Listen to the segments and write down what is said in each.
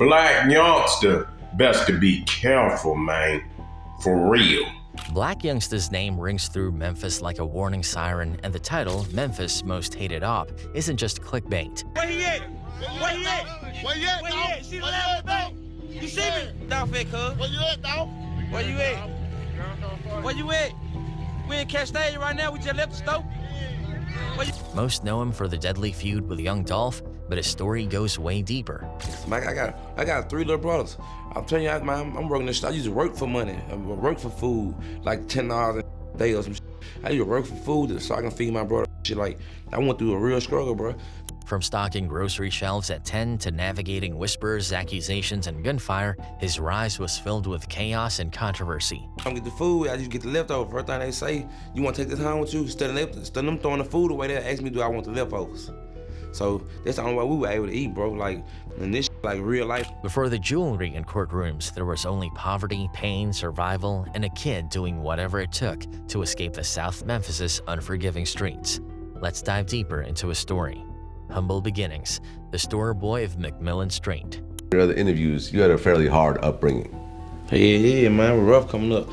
Blac Youngsta, best to be careful, man. For real. Blac Youngsta's name rings through Memphis like a warning siren, and the title, Memphis' Most Hated Op, isn't just clickbait. Where he at? Where he at? Where he at? Where he at? See what happened, you see me? Dolph, cuz. Where you at, Dolph? Where you at? Where you at? We in Castaigne right now. We just left the store. Most know him for the deadly feud with young Dolph, but his story goes way deeper. Mike, I got 3 little brothers. I'm telling you, man, I'm working this. I used to work for money. I work for food, like $10 a day or some shit. I used to work for food so I can feed my brother. Shit, like, I went through a real struggle, bro. From stocking grocery shelves at 10 to navigating whispers, accusations, and gunfire, his rise was filled with chaos and controversy. I get the food, I just get the leftovers. First thing they say, you want to take this home with you? Instead of them throwing the food away, they ask me, do I want the leftovers? So that's the only way we were able to eat, bro. Like, and this like real life. Before the jewelry in courtrooms, there was only poverty, pain, survival, and a kid doing whatever it took to escape the South Memphis's unforgiving streets. Let's dive deeper into his story. Humble beginnings, the store boy of McMillan Street. In other interviews, you had a fairly hard upbringing. Yeah, man, we're rough coming up.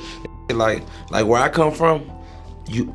Like where I come from,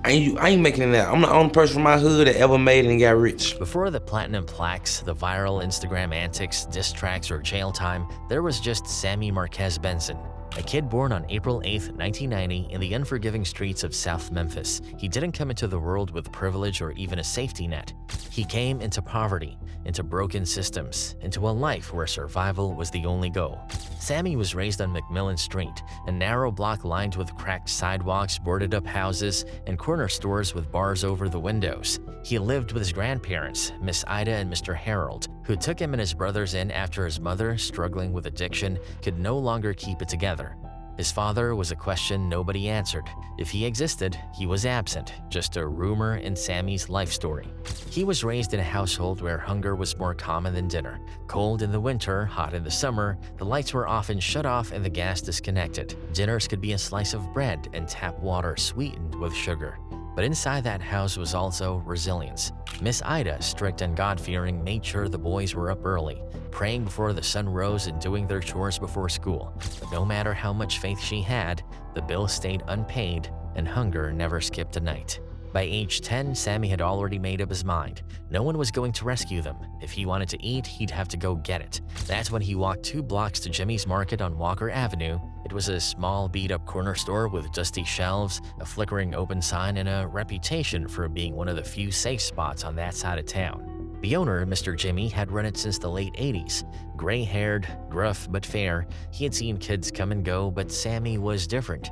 I ain't making it out. I'm the only person from my hood that ever made it and got rich. Before the platinum plaques, the viral Instagram antics, diss tracks, or jail time, there was just Sammie Marquez Benson, a kid born on April 8, 1990 in the unforgiving streets of South Memphis. He didn't come into the world with privilege or even a safety net. He came into poverty, into broken systems, into a life where survival was the only goal. Sammie was raised on McMillan Street, a narrow block lined with cracked sidewalks, boarded-up houses, and corner stores with bars over the windows. He lived with his grandparents, Miss Ida and Mr. Harold, who took him and his brothers in after his mother, struggling with addiction, could no longer keep it together. His father was a question nobody answered. If he existed, he was absent, just a rumor in Sammie's life story. He was raised in a household where hunger was more common than dinner. Cold in the winter, hot in the summer, the lights were often shut off and the gas disconnected. Dinners could be a slice of bread and tap water sweetened with sugar. But inside that house was also resilience. Miss Ida, strict and God-fearing, made sure the boys were up early, praying before the sun rose and doing their chores before school. But no matter how much faith she had, the bill stayed unpaid and hunger never skipped a night. By age 10, Sammie had already made up his mind. No one was going to rescue them. If he wanted to eat, he'd have to go get it. That's when he walked 2 blocks to Jimmy's Market on Walker Avenue. It was a small, beat-up corner store with dusty shelves, a flickering open sign, and a reputation for being one of the few safe spots on that side of town. The owner, Mr. Jimmy, had run it since the late 80s. Gray-haired, gruff but fair, he had seen kids come and go, but Sammie was different.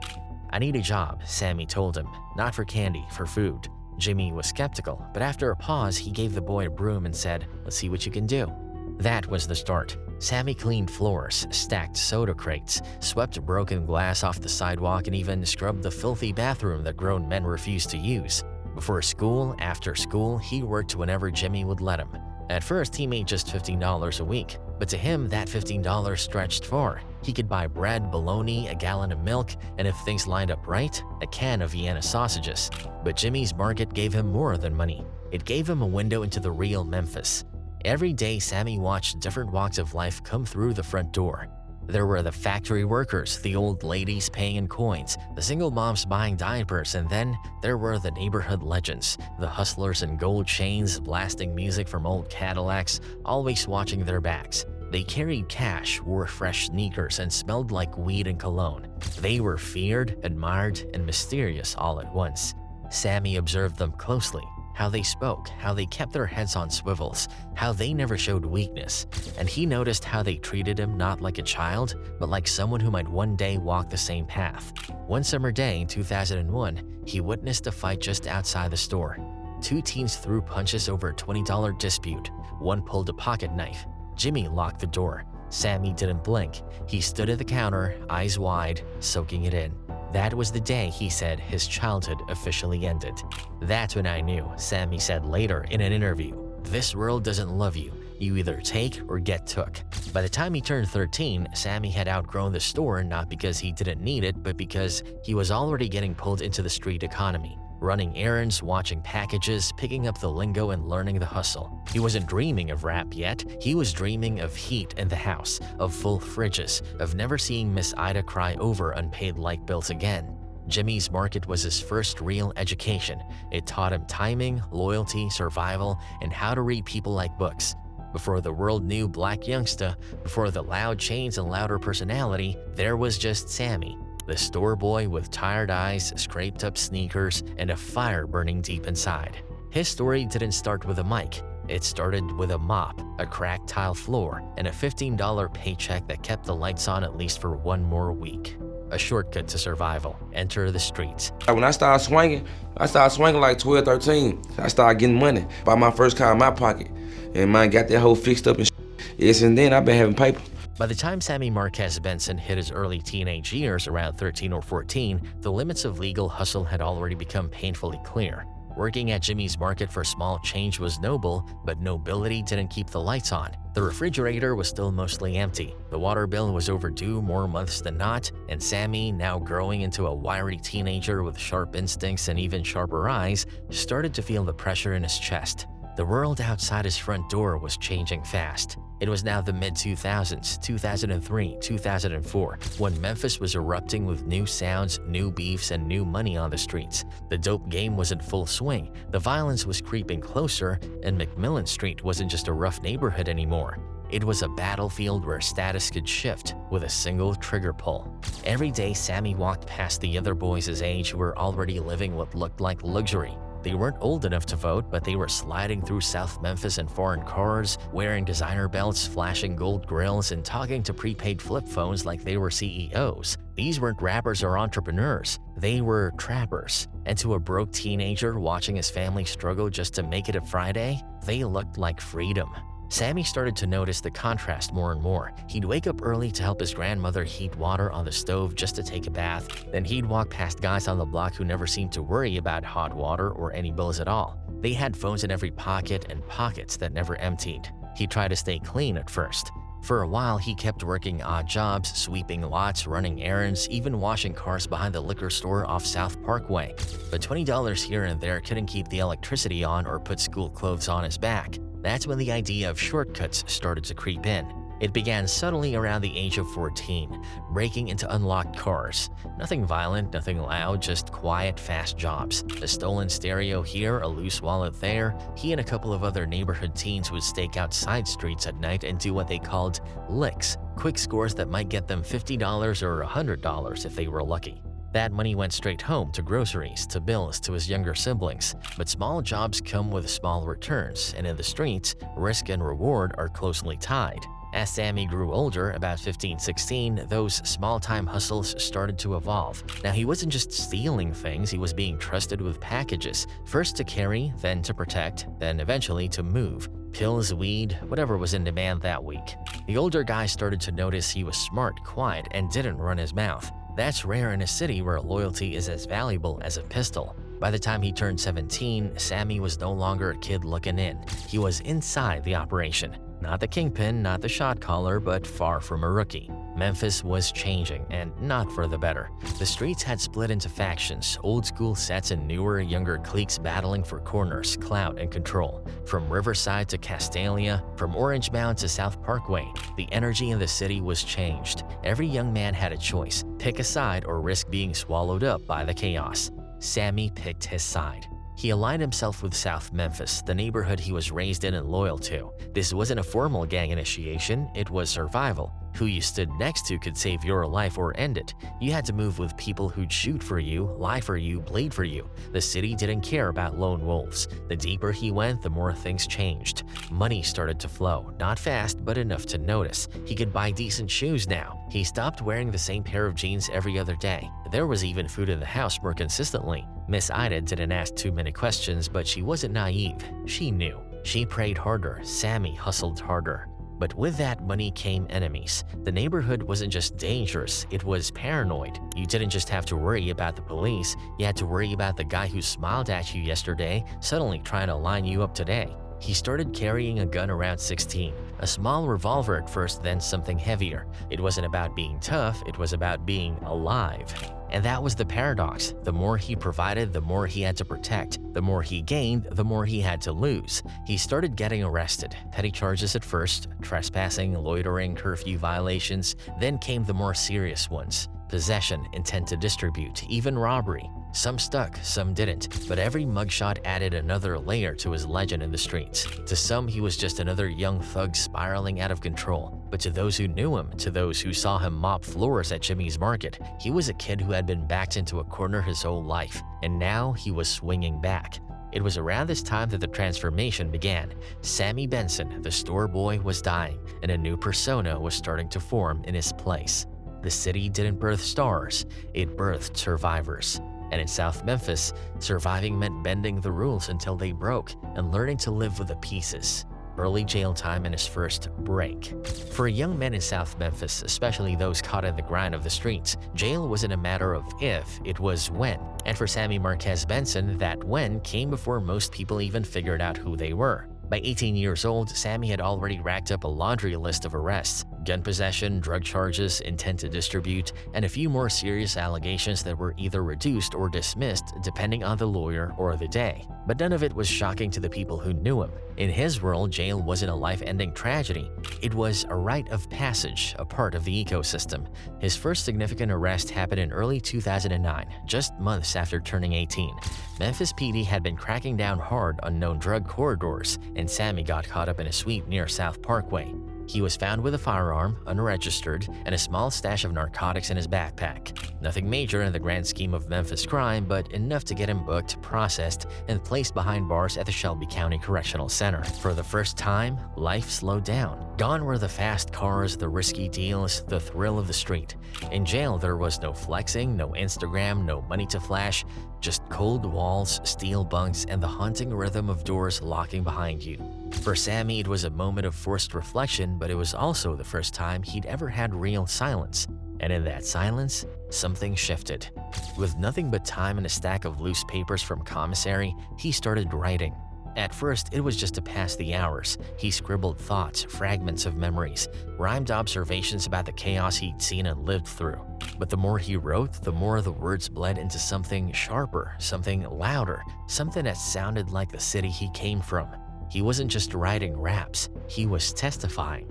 "I need a job," Sammie told him. "Not for candy, for food." Jimmy was skeptical, but after a pause, he gave the boy a broom and said, "Let's see what you can do." That was the start. Sammie cleaned floors, stacked soda crates, swept broken glass off the sidewalk, and even scrubbed the filthy bathroom that grown men refused to use. Before school, after school, he worked whenever Jimmy would let him. At first, he made just $15 a week, but to him, that $15 stretched far. He could buy bread, bologna, a gallon of milk, and if things lined up right, a can of Vienna sausages. But Jimmy's Market gave him more than money. It gave him a window into the real Memphis. Every day, Sammie watched different walks of life come through the front door. There were the factory workers, the old ladies paying in coins, the single moms buying diapers, and then there were the neighborhood legends, the hustlers in gold chains blasting music from old Cadillacs, always watching their backs. They carried cash, wore fresh sneakers, and smelled like weed and cologne. They were feared, admired, and mysterious all at once. Sammie observed them closely. How they spoke, how they kept their heads on swivels, how they never showed weakness. And he noticed how they treated him not like a child, but like someone who might one day walk the same path. One summer day in 2001, he witnessed a fight just outside the store. 2 teens threw punches over a $20 dispute. One pulled a pocket knife. Jimmy locked the door. Sammie didn't blink. He stood at the counter, eyes wide, soaking it in. That was the day, he said, his childhood officially ended. "That's when I knew," Sammie said later in an interview. "This world doesn't love you. You either take or get took." By the time he turned 13, Sammie had outgrown the store not because he didn't need it, but because he was already getting pulled into the street economy. running errands, watching packages, picking up the lingo and learning the hustle. He wasn't dreaming of rap yet, he was dreaming of heat in the house, of full fridges, of never seeing Miss Ida cry over unpaid light bills again. Jimmy's Market was his first real education. It taught him timing, loyalty, survival, and how to read people like books. Before the world knew Blac Youngsta, before the loud chains and louder personality, there was just Sammie, the store boy with tired eyes, scraped up sneakers, and a fire burning deep inside. His story didn't start with a mic. It started with a mop, a cracked tile floor, and a $15 paycheck that kept the lights on at least for one more week. A shortcut to survival. Enter the streets. When I started swinging like 12, 13. I started getting money. Bought my first car in my pocket. And man, got that whole fixed up and shit. Ever since then, I've been having paper. By the time Sammie Marquez Benson hit his early teenage years around 13 or 14, the limits of legal hustle had already become painfully clear. Working at Jimmy's Market for small change was noble, but nobility didn't keep the lights on. The refrigerator was still mostly empty, the water bill was overdue more months than not, and Sammie, now growing into a wiry teenager with sharp instincts and even sharper eyes, started to feel the pressure in his chest. The world outside his front door was changing fast. It was now the mid-2000s, 2003, 2004, when Memphis was erupting with new sounds, new beefs, and new money on the streets. The dope game was in full swing, the violence was creeping closer, and McMillan Street wasn't just a rough neighborhood anymore. It was a battlefield where status could shift with a single trigger pull. Every day, Sammie walked past the other boys his age who were already living what looked like luxury. They weren't old enough to vote, but they were sliding through South Memphis in foreign cars, wearing designer belts, flashing gold grills, and talking to prepaid flip phones like they were CEOs. These weren't rappers or entrepreneurs, they were trappers. And to a broke teenager watching his family struggle just to make it a Friday, they looked like freedom. Sammie started to notice the contrast more and more. He'd wake up early to help his grandmother heat water on the stove just to take a bath. Then he'd walk past guys on the block who never seemed to worry about hot water or any bills at all. They had phones in every pocket and pockets that never emptied. He tried to stay clean at first. For a while, he kept working odd jobs, sweeping lots, running errands, even washing cars behind the liquor store off South Parkway. But $20 here and there couldn't keep the electricity on or put school clothes on his back. That's when the idea of shortcuts started to creep in. It began subtly around the age of 14, breaking into unlocked cars. Nothing violent, nothing loud, just quiet, fast jobs. A stolen stereo here, a loose wallet there. He and a couple of other neighborhood teens would stake out side streets at night and do what they called licks, quick scores that might get them $50 or $100 if they were lucky. That money went straight home to groceries, to bills, to his younger siblings. But small jobs come with small returns, and in the streets, risk and reward are closely tied. As Sammie grew older, about 15, 16, those small-time hustles started to evolve. Now, he wasn't just stealing things, he was being trusted with packages, first to carry, then to protect, then eventually to move. Pills, weed, whatever was in demand that week. The older guy started to notice he was smart, quiet, and didn't run his mouth. That's rare in a city where loyalty is as valuable as a pistol. By the time he turned 17, Sammie was no longer a kid looking in. He was inside the operation. Not the Kingpin, not the shot caller, but far from a rookie. Memphis was changing, and not for the better. The streets had split into factions, old school sets and newer, younger cliques battling for corners, clout, and control. From Riverside to Castalia, from Orange Mound to South Parkway, the energy in the city was changed. Every young man had a choice: pick a side or risk being swallowed up by the chaos. Sammie picked his side. He aligned himself with South Memphis, the neighborhood he was raised in and loyal to. This wasn't a formal gang initiation, it was survival. Who you stood next to could save your life or end it. You had to move with people who'd shoot for you, lie for you, bleed for you. The city didn't care about lone wolves. The deeper he went, the more things changed. Money started to flow, not fast, but enough to notice. He could buy decent shoes now. He stopped wearing the same pair of jeans every other day. There was even food in the house more consistently. Miss Ida didn't ask too many questions, but she wasn't naive. She knew. She prayed harder. Sammie hustled harder. But with that money came enemies. The neighborhood wasn't just dangerous, it was paranoid. You didn't just have to worry about the police, you had to worry about the guy who smiled at you yesterday suddenly trying to line you up today. He started carrying a gun around 16, a small revolver at first, then something heavier. It wasn't about being tough, it was about being alive. And that was the paradox. The more he provided, the more he had to protect. The more he gained, the more he had to lose. He started getting arrested. Petty charges at first, trespassing, loitering, curfew violations. Then came the more serious ones. Possession, intent to distribute, even robbery. Some stuck, some didn't, but every mugshot added another layer to his legend in the streets. To some, he was just another young thug spiraling out of control. But to those who knew him, to those who saw him mop floors at Jimmy's Market, he was a kid who had been backed into a corner his whole life, and now he was swinging back. It was around this time that the transformation began. Sammie Benson, the store boy, was dying, and a new persona was starting to form in his place. The city didn't birth stars, it birthed survivors. And in South Memphis, surviving meant bending the rules until they broke and learning to live with the pieces. Early jail time and his first break. For young men in South Memphis, especially those caught in the grind of the streets, jail wasn't a matter of if, it was when. And for Sammie Marquez Benson, that when came before most people even figured out who they were. By 18 years old, Sammie had already racked up a laundry list of arrests: gun possession, drug charges, intent to distribute, and a few more serious allegations that were either reduced or dismissed depending on the lawyer or the day. But none of it was shocking to the people who knew him. In his world, jail wasn't a life-ending tragedy. It was a rite of passage, a part of the ecosystem. His first significant arrest happened in early 2009, just months after turning 18. Memphis PD had been cracking down hard on known drug corridors, and Sammie got caught up in a sweep near South Parkway. He was found with a firearm, unregistered, and a small stash of narcotics in his backpack. Nothing major in the grand scheme of Memphis crime, but enough to get him booked, processed, and placed behind bars at the Shelby County Correctional Center. For the first time, life slowed down. Gone were the fast cars, the risky deals, the thrill of the street. In jail, there was no flexing, no Instagram, no money to flash, just cold walls, steel bunks, and the haunting rhythm of doors locking behind you. For Sammie, it was a moment of forced reflection, but it was also the first time he'd ever had real silence. And in that silence, something shifted. With nothing but time and a stack of loose papers from commissary, he started writing. At first, it was just to pass the hours. He scribbled thoughts, fragments of memories, rhymed observations about the chaos he'd seen and lived through. But the more he wrote, the more the words bled into something sharper, something louder, something that sounded like the city he came from. He wasn't just writing raps, he was testifying.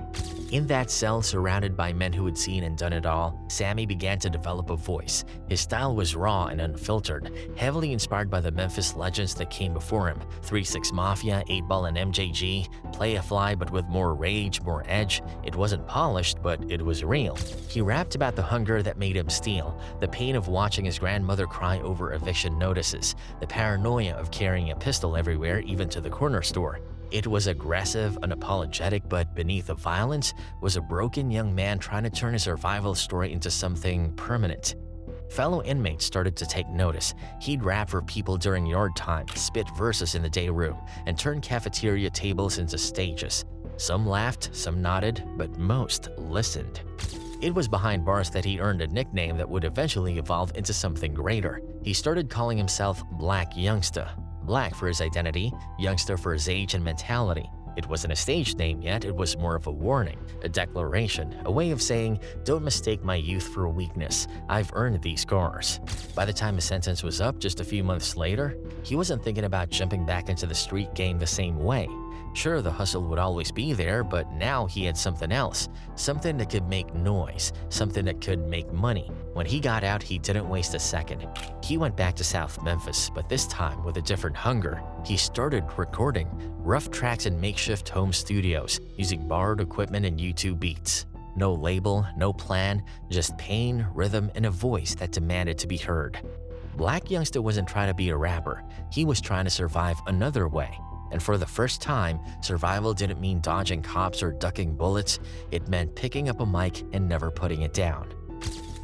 In that cell, surrounded by men who had seen and done it all, Sammie began to develop a voice. His style was raw and unfiltered, heavily inspired by the Memphis legends that came before him: 3-6 Mafia, 8-Ball and MJG, Play a Fly but with more rage, more edge. It wasn't polished, but it was real. He rapped about the hunger that made him steal, the pain of watching his grandmother cry over eviction notices, the paranoia of carrying a pistol everywhere, even to the corner store. It was aggressive, unapologetic, but beneath the violence was a broken young man trying to turn his survival story into something permanent. Fellow inmates started to take notice. He'd rap for people during yard time, spit verses in the day room, and turn cafeteria tables into stages. Some laughed, some nodded, but most listened. It was behind bars that he earned a nickname that would eventually evolve into something greater. He started calling himself Blac Youngsta. Black for his identity, Youngsta for his age and mentality. It wasn't a stage name yet, it was more of a warning, a declaration, a way of saying, don't mistake my youth for a weakness, I've earned these scars. By the time his sentence was up just a few months later, he wasn't thinking about jumping back into the street game the same way. Sure, the hustle would always be there, but now he had something else, something that could make noise, something that could make money. When he got out, he didn't waste a second. He went back to South Memphis, but this time with a different hunger. He started recording rough tracks in makeshift home studios, using borrowed equipment and YouTube beats. No label, no plan, just pain, rhythm, and a voice that demanded to be heard. Blac Youngsta wasn't trying to be a rapper, he was trying to survive another way. And for the first time, survival didn't mean dodging cops or ducking bullets, it meant picking up a mic and never putting it down.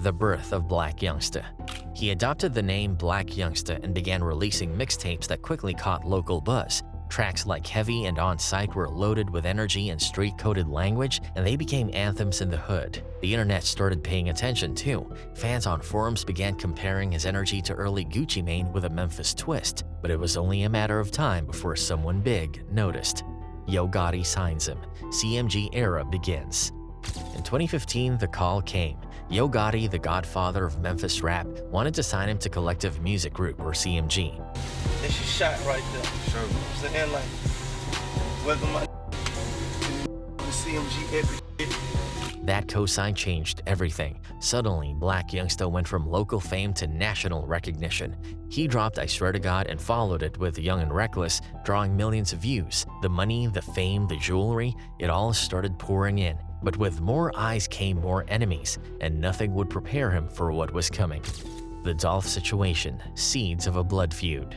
The birth of Blac Youngsta. He adopted the name Blac Youngsta and began releasing mixtapes that quickly caught local buzz. Tracks like Heavy and On Sight were loaded with energy and street-coded language, and they became anthems in the hood. The internet started paying attention too. Fans on forums began comparing his energy to early Gucci Mane with a Memphis twist, but it was only a matter of time before someone big noticed. Yo Gotti signs him. CMG era begins. In 2015, the call came. Yo Gotti, the godfather of Memphis rap, wanted to sign him to Collective Music Group, or CMG. That's your shot right there. Sure. I'm saying, like, whether my CMG every shit. That cosign changed everything. Suddenly, Blac Youngsta went from local fame to national recognition. He dropped I Swear to God and followed it with Young and Reckless, drawing millions of views. The money, the fame, the jewelry, it all started pouring in. But with more eyes came more enemies, and nothing would prepare him for what was coming. The Dolph situation, seeds of a blood feud.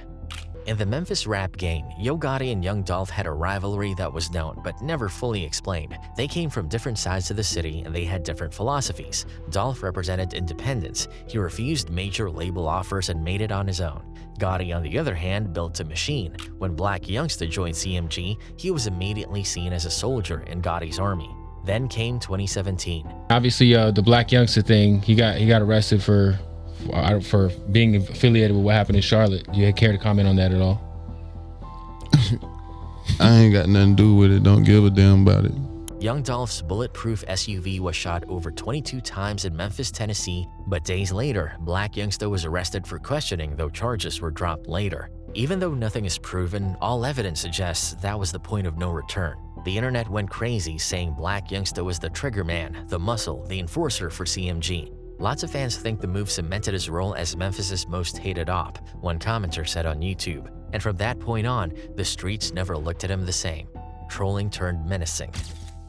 In the Memphis rap game, Yo Gotti and Young Dolph had a rivalry that was known but never fully explained. They came from different sides of the city and they had different philosophies. Dolph represented independence. He refused major label offers and made it on his own. Gotti, on the other hand, built a machine. When Blac Youngsta joined CMG, he was immediately seen as a soldier in Gotti's army. Then came 2017. Obviously, the Blac Youngsta thing, he got arrested for being affiliated with what happened in Charlotte. Do you care to comment on that at all? I ain't got nothing to do with it. Don't give a damn about it. Young Dolph's bulletproof SUV was shot over 22 times in Memphis, Tennessee, but days later, Blac Youngsta was arrested for questioning, though charges were dropped later. Even though nothing is proven, all evidence suggests that was the point of no return. The internet went crazy saying Blac Youngsta was the trigger man, the muscle, the enforcer for CMG. Lots of fans think the move cemented his role as Memphis's most hated op, one commenter said on YouTube. And from that point on, the streets never looked at him the same. Trolling turned menacing.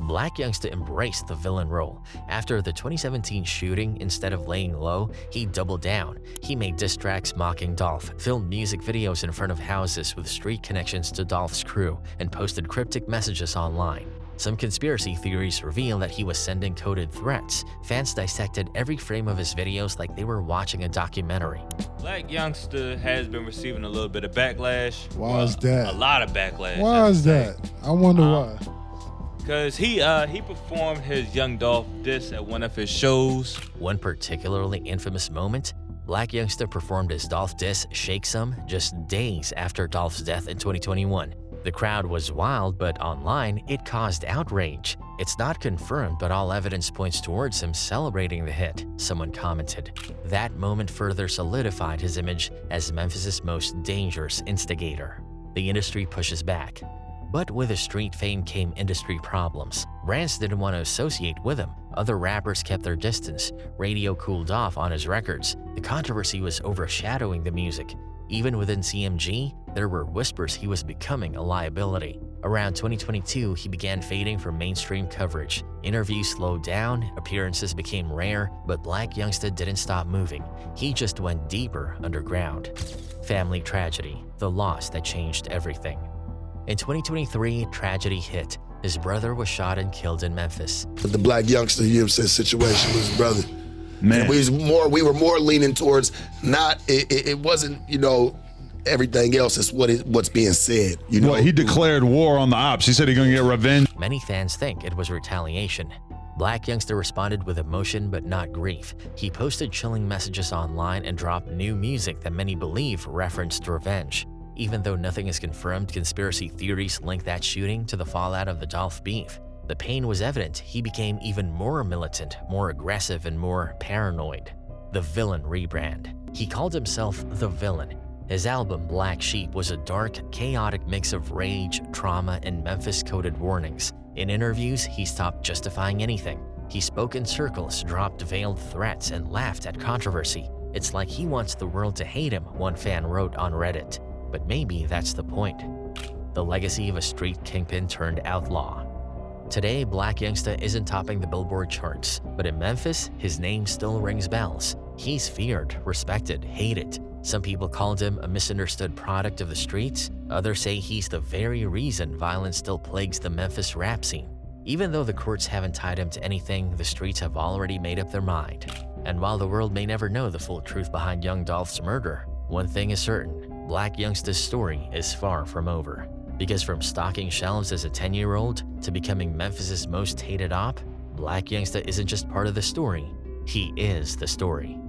Blac Youngsta embraced the villain role. After the 2017 shooting, instead of laying low, he doubled down. He made diss tracks mocking Dolph, filmed music videos in front of houses with street connections to Dolph's crew, and posted cryptic messages online. Some conspiracy theories reveal that he was sending coded threats. Fans dissected every frame of his videos like they were watching a documentary. Blac Youngsta has been receiving a little bit of backlash. Why is that? A lot of backlash. Why is that? I wonder why. Because he performed his Young Dolph diss at one of his shows. One particularly infamous moment, Blac Youngsta performed his Dolph diss Shake Some just days after Dolph's death in 2021. The crowd was wild, but online, it caused outrage. It's not confirmed, but all evidence points towards him celebrating the hit, someone commented. That moment further solidified his image as Memphis's most dangerous instigator. The industry pushes back. But with his street fame came industry problems. Brands didn't want to associate with him. Other rappers kept their distance. Radio cooled off on his records. The controversy was overshadowing the music. Even within CMG, there were whispers he was becoming a liability. Around 2022, he began fading from mainstream coverage. Interviews slowed down, appearances became rare, but Blac Youngsta didn't stop moving. He just went deeper underground. Family tragedy, the loss that changed everything. In 2023, tragedy hit. His brother was shot and killed in Memphis. But the Blac Youngsta, you know what I'm saying, situation with his brother. Man. And we were more leaning towards it wasn't, you know, everything else is what's being said. You know, he declared war on the ops. He said he's gonna get revenge. Many fans think it was retaliation. Blac Youngsta responded with emotion but not grief. He posted chilling messages online and dropped new music that many believe referenced revenge. Even though nothing is confirmed, conspiracy theories link that shooting to the fallout of the Dolph beef. The pain was evident. He became even more militant, more aggressive, and more paranoid. The villain Rebrand. He called himself the villain. His album Black Sheep was a dark, chaotic mix of rage, trauma, and Memphis-coded warnings. In interviews, he stopped justifying anything. He spoke in circles, dropped veiled threats, and laughed at controversy. It's like he wants the world to hate him, one fan wrote on Reddit. But maybe that's the point. The legacy of a street kingpin turned outlaw. Today, Blac Youngsta isn't topping the Billboard charts, but in Memphis, his name still rings bells. He's feared, respected, hated. Some people called him a misunderstood product of the streets. Others say he's the very reason violence still plagues the Memphis rap scene. Even though the courts haven't tied him to anything, the streets have already made up their mind. And while the world may never know the full truth behind Young Dolph's murder, one thing is certain. Blac Youngsta's story is far from over. Because from stocking shelves as a 10-year-old to becoming Memphis's most hated op, Blac Youngsta isn't just part of the story, he is the story.